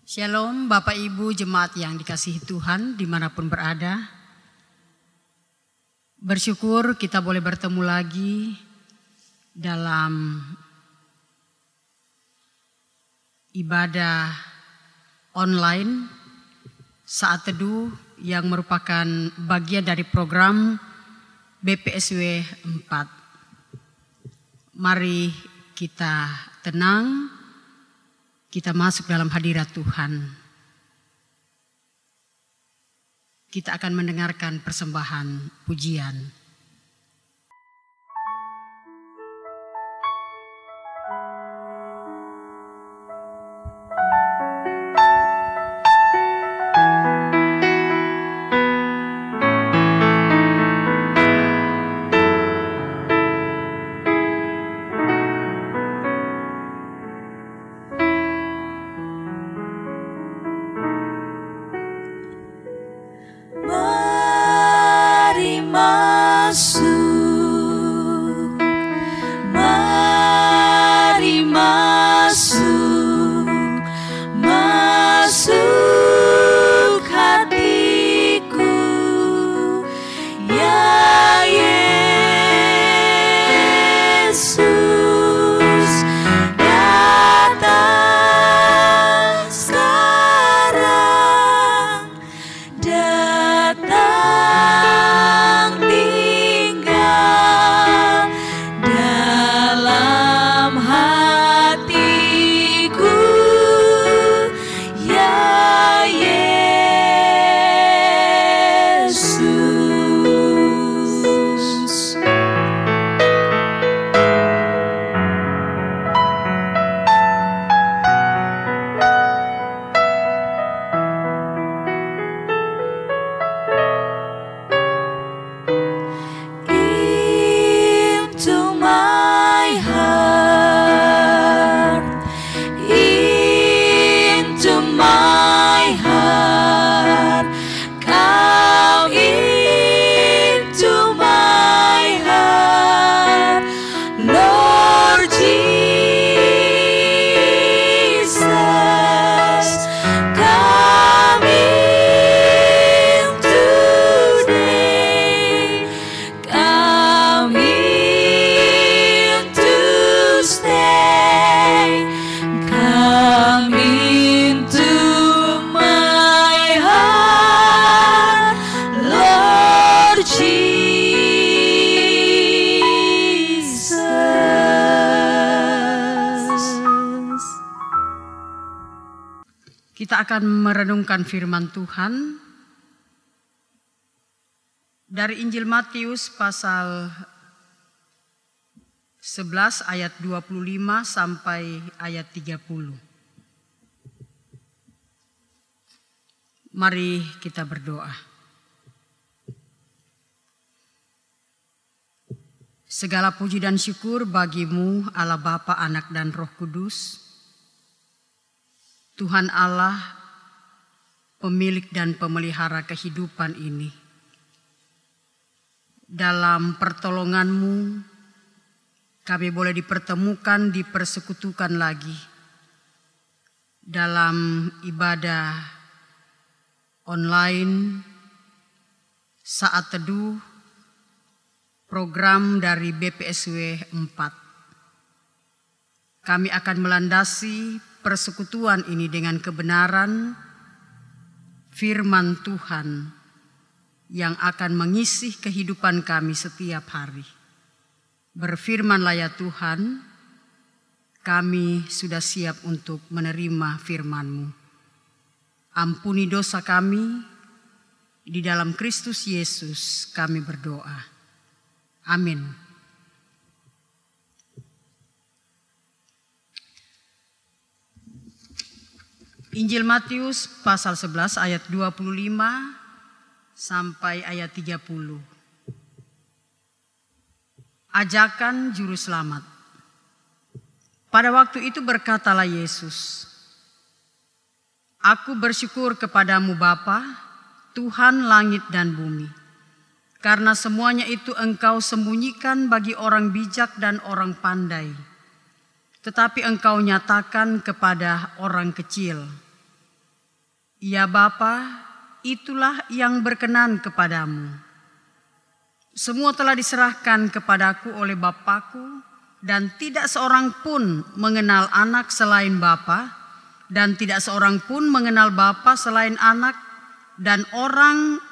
Shalom Bapak Ibu jemaat yang dikasihi Tuhan dimanapun berada. Bersyukur kita boleh bertemu lagi dalam ibadah online saat teduh yang merupakan bagian dari program BPSW 4. Mari kita tenang. Kita masuk dalam hadirat Tuhan. Kita akan mendengarkan persembahan pujian. Kita akan merenungkan firman Tuhan dari Injil Matius pasal 11 ayat 25 sampai ayat 30. Mari kita berdoa. Segala puji dan syukur bagimu Allah Bapa, Anak dan Roh Kudus. Tuhan Allah, pemilik dan pemelihara kehidupan ini. Dalam pertolongan-Mu, kami boleh dipertemukan, dipersekutukan lagi. Dalam ibadah online, saat teduh, program dari BPSW 4. Kami akan melandasi persekutuan ini dengan kebenaran firman Tuhan yang akan mengisi kehidupan kami setiap hari. Berfirmanlah ya Tuhan, kami sudah siap untuk menerima firman-Mu. Ampuni dosa kami, di dalam Kristus Yesus kami berdoa. Amin. Injil Matius pasal 11 ayat 25 sampai ayat 30. Ajakan juru selamat. Pada waktu itu berkatalah Yesus, Aku bersyukur kepadamu Bapa, Tuhan langit dan bumi, karena semuanya itu Engkau sembunyikan bagi orang bijak dan orang pandai, tetapi Engkau nyatakan kepada orang kecil. Ya Bapa, itulah yang berkenan kepadamu. Semua telah diserahkan kepadaku oleh Bapakku, dan tidak seorang pun mengenal anak selain Bapa, dan tidak seorang pun mengenal Bapa selain anak, dan orang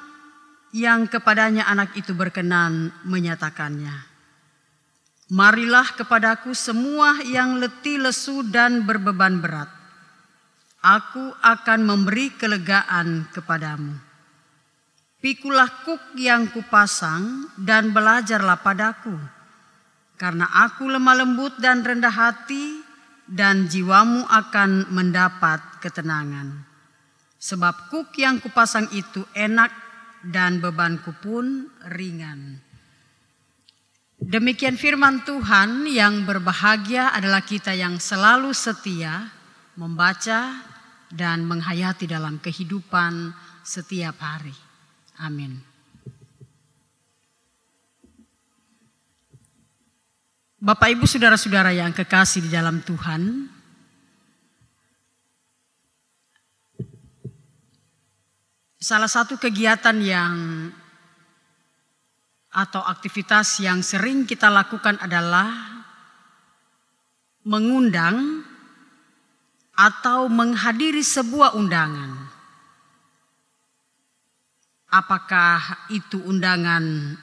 yang kepadanya anak itu berkenan menyatakannya. Marilah kepadaku semua yang letih lesu dan berbeban berat. Aku akan memberi kelegaan kepadamu. Pikulah kuk yang kupasang dan belajarlah padaku. Karena aku lemah lembut dan rendah hati, dan jiwamu akan mendapat ketenangan. Sebab kuk yang kupasang itu enak dan bebanku pun ringan. Demikian firman Tuhan. Yang berbahagia adalah kita yang selalu setia membaca dan menghayati dalam kehidupan setiap hari. Amin. Bapak, Ibu, saudara-saudara yang kekasih di dalam Tuhan, salah satu kegiatan atau aktivitas yang sering kita lakukan adalah mengundang atau menghadiri sebuah undangan. Apakah itu undangan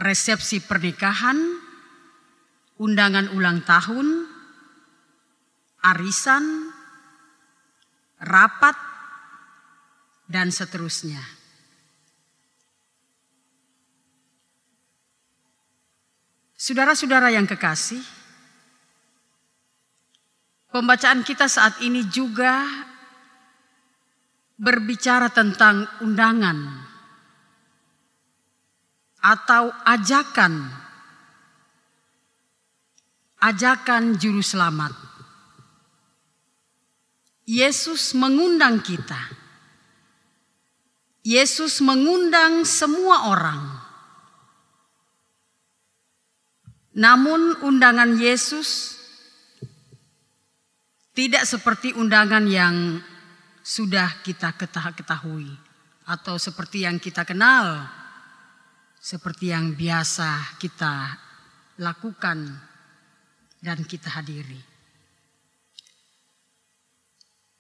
resepsi pernikahan, undangan ulang tahun, arisan, rapat, dan seterusnya. Saudara-saudara yang kekasih, pembacaan kita saat ini juga berbicara tentang undangan atau ajakan juru selamat. Yesus mengundang kita. Yesus mengundang semua orang. Namun undangan Yesus tidak seperti undangan yang sudah kita ketahui atau seperti yang kita kenal, seperti yang biasa kita lakukan dan kita hadiri.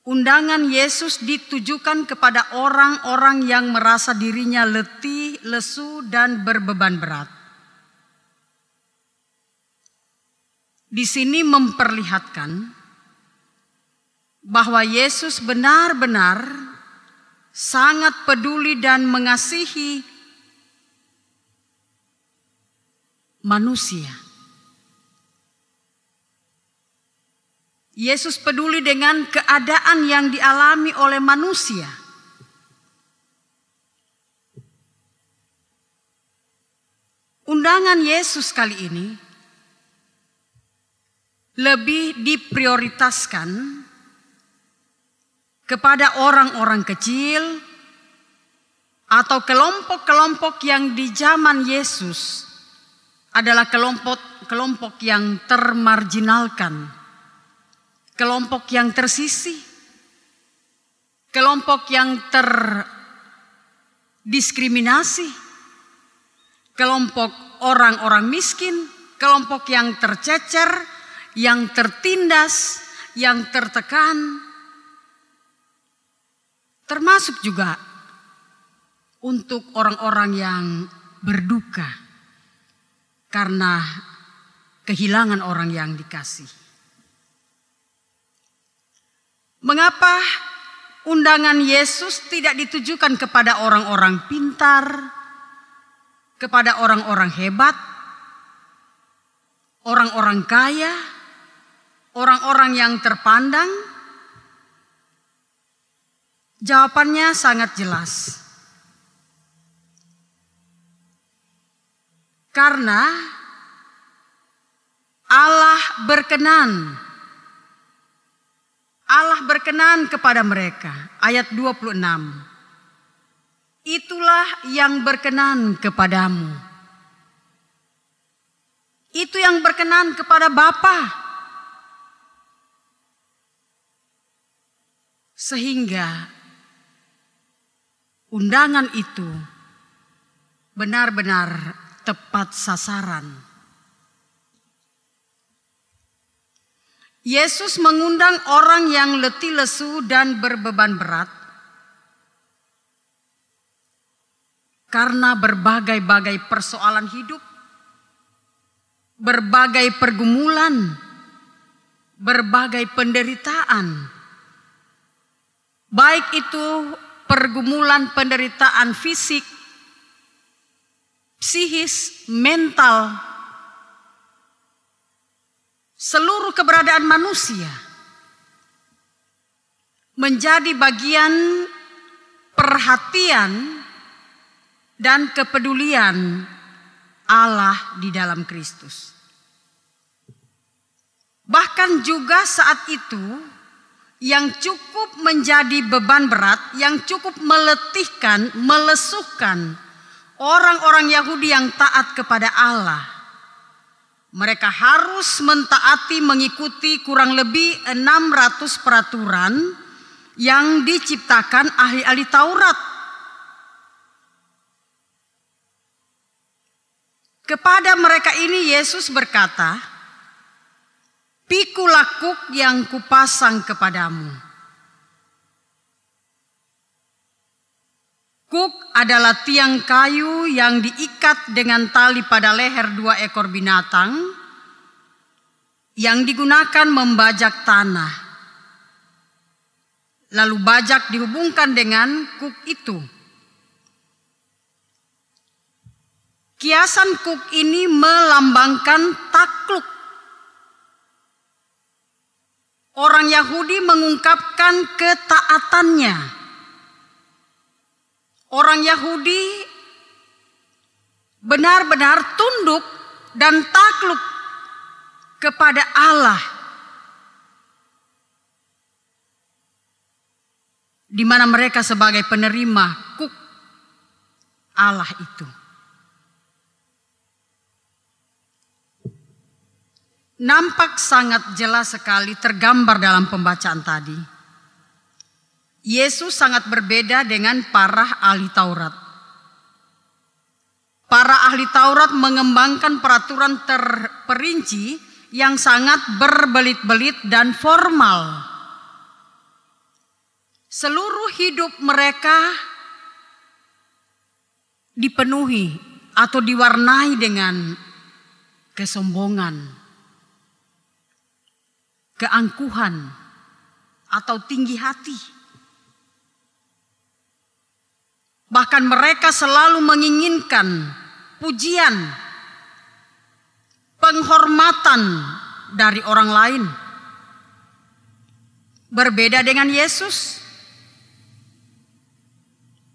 Undangan Yesus ditujukan kepada orang-orang yang merasa dirinya letih, lesu, dan berbeban berat. Di sini memperlihatkan bahwa Yesus benar-benar sangat peduli dan mengasihi manusia. Yesus peduli dengan keadaan yang dialami oleh manusia. Undangan Yesus kali ini lebih diprioritaskan kepada orang-orang kecil atau kelompok-kelompok yang di zaman Yesus adalah kelompok yang termarginalkan, kelompok yang tersisih, kelompok yang terdiskriminasi, kelompok orang-orang miskin, kelompok yang tercecer, yang tertindas, yang tertekan, termasuk juga untuk orang-orang yang berduka karena kehilangan orang yang dikasih. Mengapa undangan Yesus tidak ditujukan kepada orang-orang pintar, kepada orang-orang hebat, orang-orang kaya, orang-orang yang terpandang? Jawabannya sangat jelas. Karena Allah berkenan kepada mereka. Ayat 26. Itulah yang berkenan kepadamu. Itu yang berkenan kepada Bapa. Sehingga undangan itu benar-benar tepat sasaran. Yesus mengundang orang yang letih lesu dan berbeban berat karena berbagai-bagai persoalan hidup, berbagai pergumulan, berbagai penderitaan. Baik itu pergumulan penderitaan fisik, psikis, mental, seluruh keberadaan manusia menjadi bagian perhatian dan kepedulian Allah di dalam Kristus. Bahkan juga saat itu yang cukup menjadi beban berat, yang cukup meletihkan, melesuhkan orang-orang Yahudi yang taat kepada Allah. Mereka harus mentaati, mengikuti kurang lebih 600 peraturan yang diciptakan ahli-ahli Taurat. Kepada mereka ini Yesus berkata, "Pikul kuk yang kupasang kepadamu." Kuk adalah tiang kayu yang diikat dengan tali pada leher 2 ekor binatang yang digunakan membajak tanah. Lalu bajak dihubungkan dengan kuk itu. Kiasan kuk ini melambangkan takluk. Orang Yahudi mengungkapkan ketaatannya. Orang Yahudi benar-benar tunduk dan takluk kepada Allah, di mana mereka sebagai penerima kuk Allah itu. Nampak sangat jelas sekali tergambar dalam pembacaan tadi. Yesus sangat berbeda dengan para ahli Taurat. Para ahli Taurat mengembangkan peraturan terperinci yang sangat berbelit-belit dan formal. Seluruh hidup mereka dipenuhi atau diwarnai dengan kesombongan, keangkuhan, atau tinggi hati. Bahkan mereka selalu menginginkan pujian, penghormatan dari orang lain. Berbeda dengan Yesus,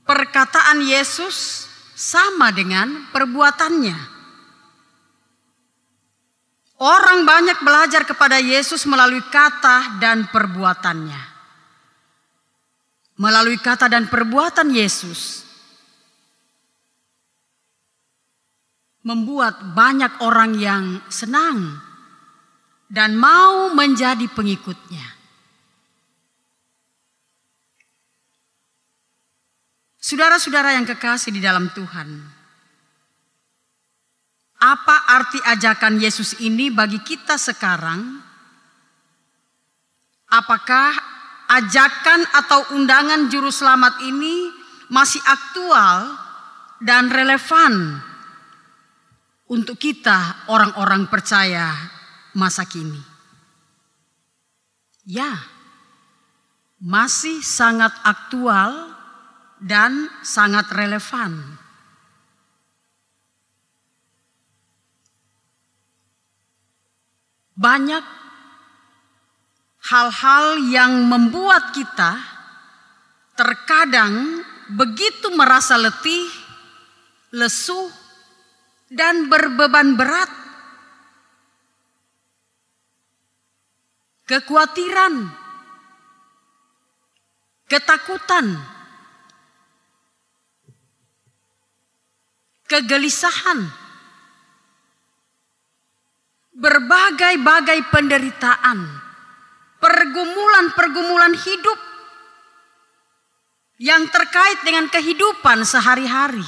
perkataan Yesus sama dengan perbuatannya. Orang banyak belajar kepada Yesus melalui kata dan perbuatannya. Melalui kata dan perbuatan Yesus membuat banyak orang yang senang dan mau menjadi pengikutnya. Saudara-saudara yang kekasih di dalam Tuhan, apa arti ajakan Yesus ini bagi kita sekarang? Apakah ajakan atau undangan juru selamat ini masih aktual dan relevan untuk kita orang-orang percaya masa kini? Ya, masih sangat aktual dan sangat relevan. Banyak hal-hal yang membuat kita terkadang begitu merasa letih, lesu, dan berbeban berat. Kekhawatiran, ketakutan, kegelisahan, berbagai-bagai penderitaan, pergumulan-pergumulan hidup yang terkait dengan kehidupan sehari-hari.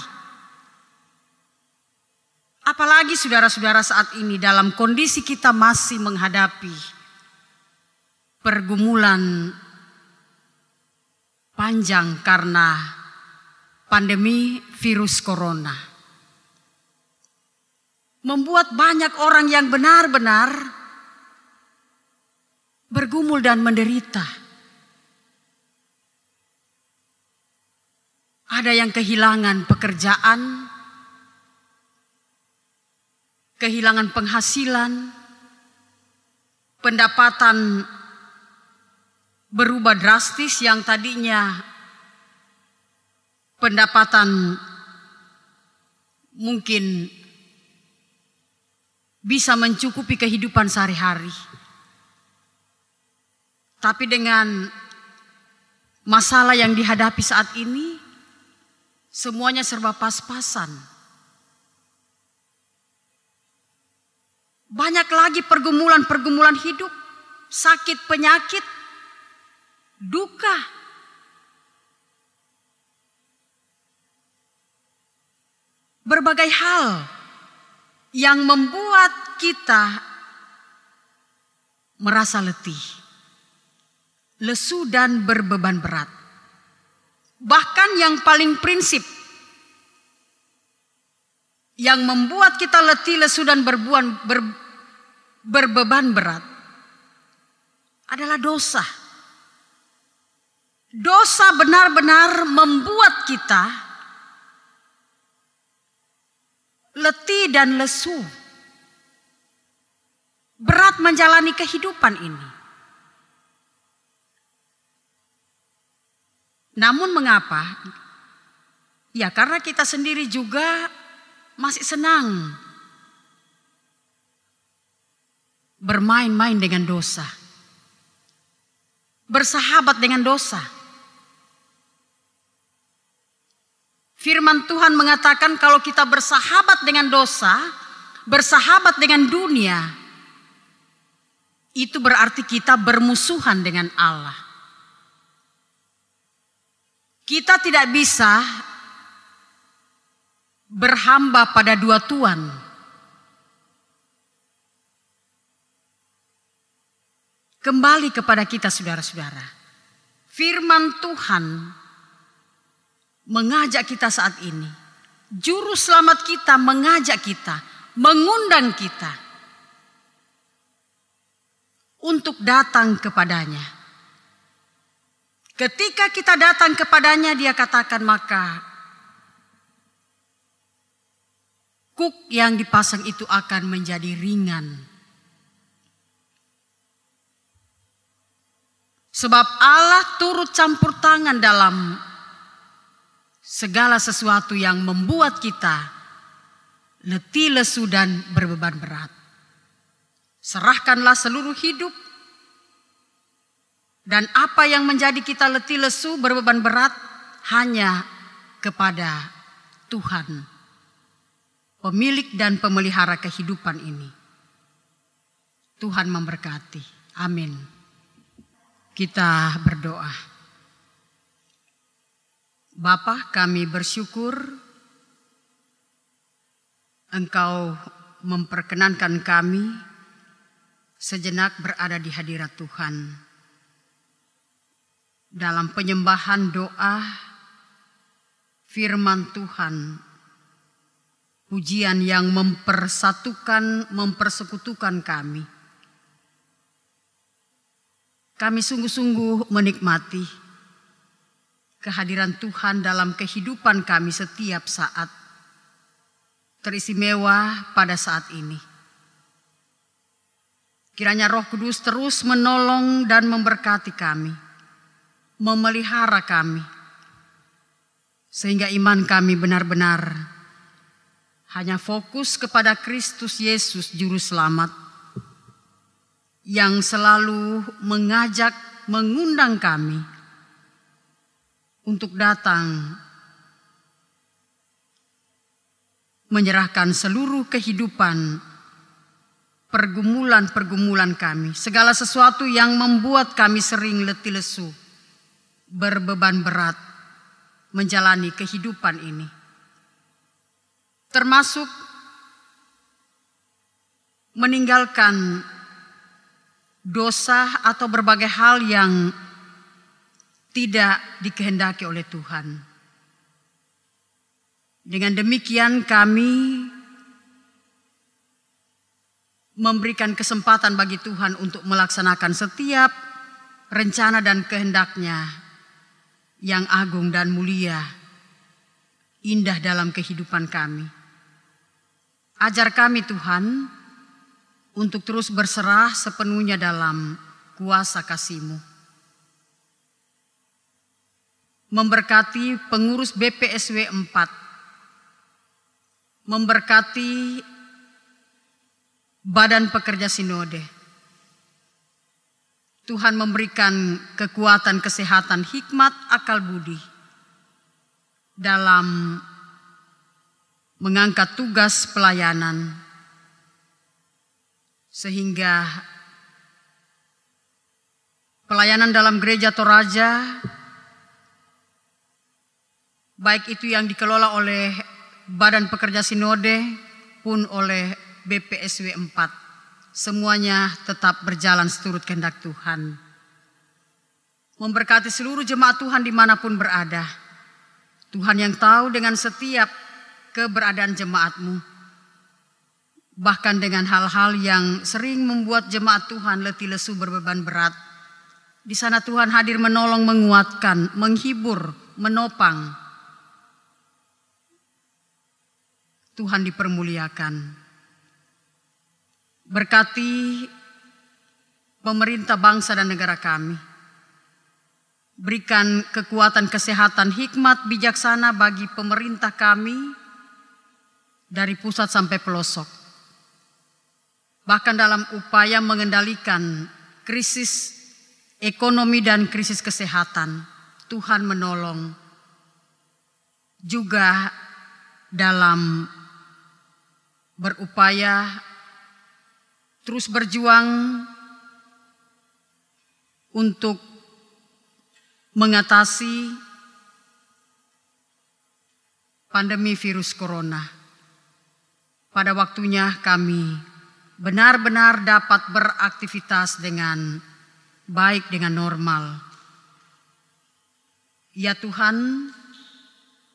Apalagi saudara-saudara saat ini dalam kondisi kita masih menghadapi pergumulan panjang karena pandemi virus corona. Membuat banyak orang yang benar-benar bergumul dan menderita. Ada yang kehilangan pekerjaan, kehilangan penghasilan, pendapatan berubah drastis yang tadinya pendapatan mungkin bisa mencukupi kehidupan sehari-hari. Tapi dengan masalah yang dihadapi saat ini, semuanya serba pas-pasan. Banyak lagi pergumulan-pergumulan hidup, sakit, penyakit, duka. Berbagai hal yang membuat kita merasa letih, lesu dan berbeban berat. Bahkan yang paling prinsip yang membuat kita letih, lesu dan berbeban berat adalah dosa. Dosa benar-benar membuat kita letih dan lesu, berat menjalani kehidupan ini. Namun mengapa? Ya karena kita sendiri juga masih senang bermain-main dengan dosa, bersahabat dengan dosa. Firman Tuhan mengatakan kalau kita bersahabat dengan dosa, bersahabat dengan dunia, itu berarti kita bermusuhan dengan Allah. Kita tidak bisa berhamba pada dua tuan. Kembali kepada kita saudara-saudara. Firman Tuhan mengajak kita saat ini. Juru selamat kita mengajak kita, mengundang kita untuk datang kepadanya. Ketika kita datang kepadanya, dia katakan maka kuk yang dipasang itu akan menjadi ringan. Sebab Allah turut campur tangan dalam segala sesuatu yang membuat kita letih, lesu dan berbeban berat. Serahkanlah seluruh hidup dan apa yang menjadi kita letih, lesu, berbeban berat hanya kepada Tuhan, pemilik dan pemelihara kehidupan ini. Tuhan memberkati. Amin. Kita berdoa. Bapa, kami bersyukur Engkau memperkenankan kami sejenak berada di hadirat Tuhan. Dalam penyembahan doa firman Tuhan, pujian yang mempersatukan, mempersekutukan kami. Kami sungguh-sungguh menikmati kehadiran Tuhan dalam kehidupan kami setiap saat. Teristimewa pada saat ini. Kiranya Roh Kudus terus menolong dan memberkati kami, memelihara kami, sehingga iman kami benar-benar hanya fokus kepada Kristus Yesus Juru Selamat, yang selalu mengajak, mengundang kami untuk datang menyerahkan seluruh kehidupan, pergumulan-pergumulan kami, segala sesuatu yang membuat kami sering letih lesu, berbeban berat, menjalani kehidupan ini. Termasuk meninggalkan dosa atau berbagai hal yang tidak dikehendaki oleh Tuhan. Dengan demikian kami memberikan kesempatan bagi Tuhan untuk melaksanakan setiap rencana dan kehendak-Nya yang agung dan mulia, indah dalam kehidupan kami. Ajar kami Tuhan untuk terus berserah sepenuhnya dalam kuasa kasih-Mu. Memberkati pengurus BPSW 4, memberkati Badan Pekerja Sinode. Tuhan memberikan kekuatan, kesehatan, hikmat, akal budi dalam mengangkat tugas pelayanan, sehingga pelayanan dalam Gereja Toraja, baik itu yang dikelola oleh Badan Pekerja Sinode pun oleh BPSW 4, semuanya tetap berjalan seturut kehendak Tuhan. Memberkati seluruh jemaat Tuhan dimanapun berada. Tuhan yang tahu dengan setiap keberadaan jemaat-Mu, bahkan dengan hal-hal yang sering membuat jemaat Tuhan letih lesu berbeban berat. Di sana Tuhan hadir menolong, menguatkan, menghibur, menopang. Tuhan dipermuliakan. Berkati pemerintah bangsa dan negara kami. Berikan kekuatan, kesehatan, hikmat, bijaksana bagi pemerintah kami dari pusat sampai pelosok. Bahkan dalam upaya mengendalikan krisis ekonomi dan krisis kesehatan, Tuhan menolong. Juga dalam berupaya terus berjuang untuk mengatasi pandemi virus corona. Pada waktunya kami benar-benar dapat beraktivitas dengan baik, dengan normal. Ya Tuhan,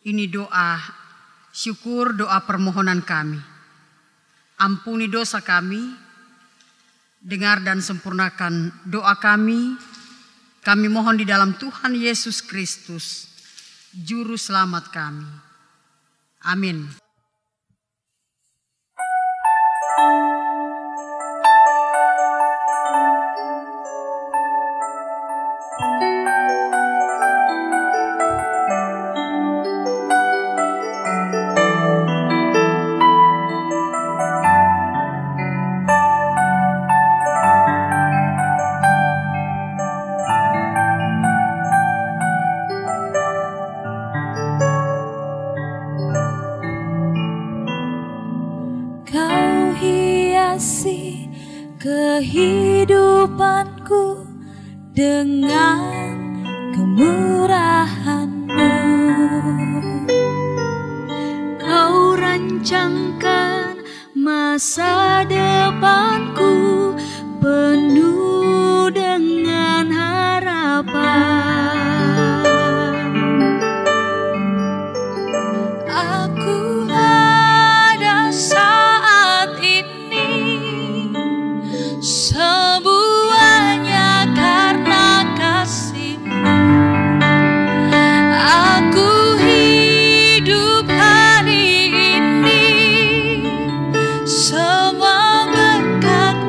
ini doa syukur, doa permohonan kami. Ampuni dosa kami, dengar dan sempurnakan doa kami. Kami mohon di dalam Tuhan Yesus Kristus, Juru Selamat kami. Amin. Kehidupanku dengan kemurahan-Mu. Kau rancangkan masa depanku penuh dengan harapan. Aku ada saat ini semuanya karena kasih-Mu. Aku hidup hari ini semua berkat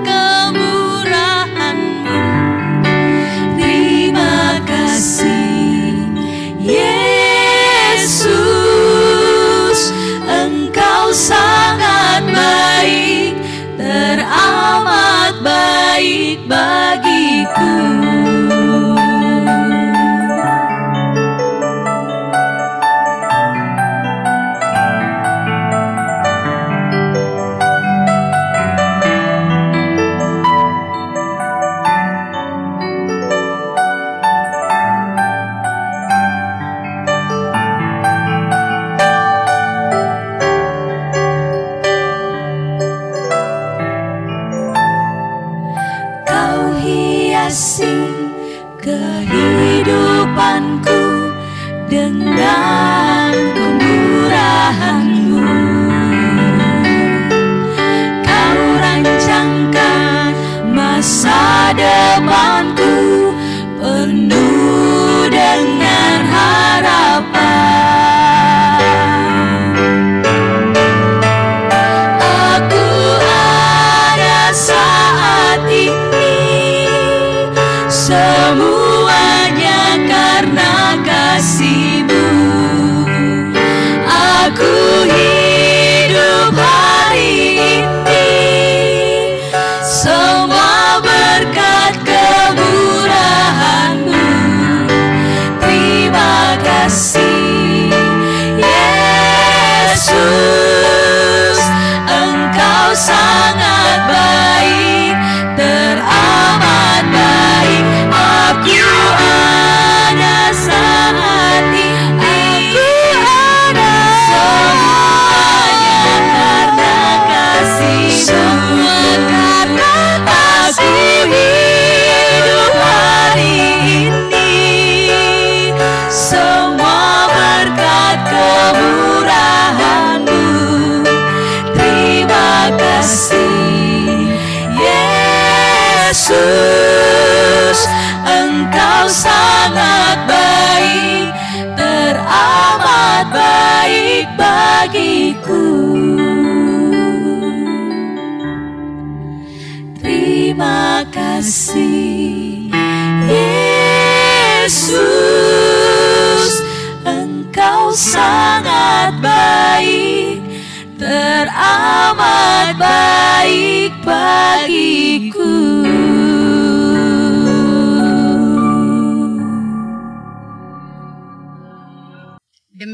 bagiku. Terima kasih Yesus, Engkau sangat baik, teramat baik bagiku.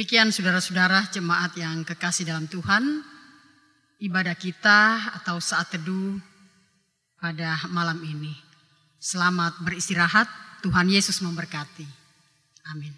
Demikian saudara-saudara jemaat yang kekasih dalam Tuhan, ibadah kita atau saat teduh pada malam ini. Selamat beristirahat, Tuhan Yesus memberkati. Amin.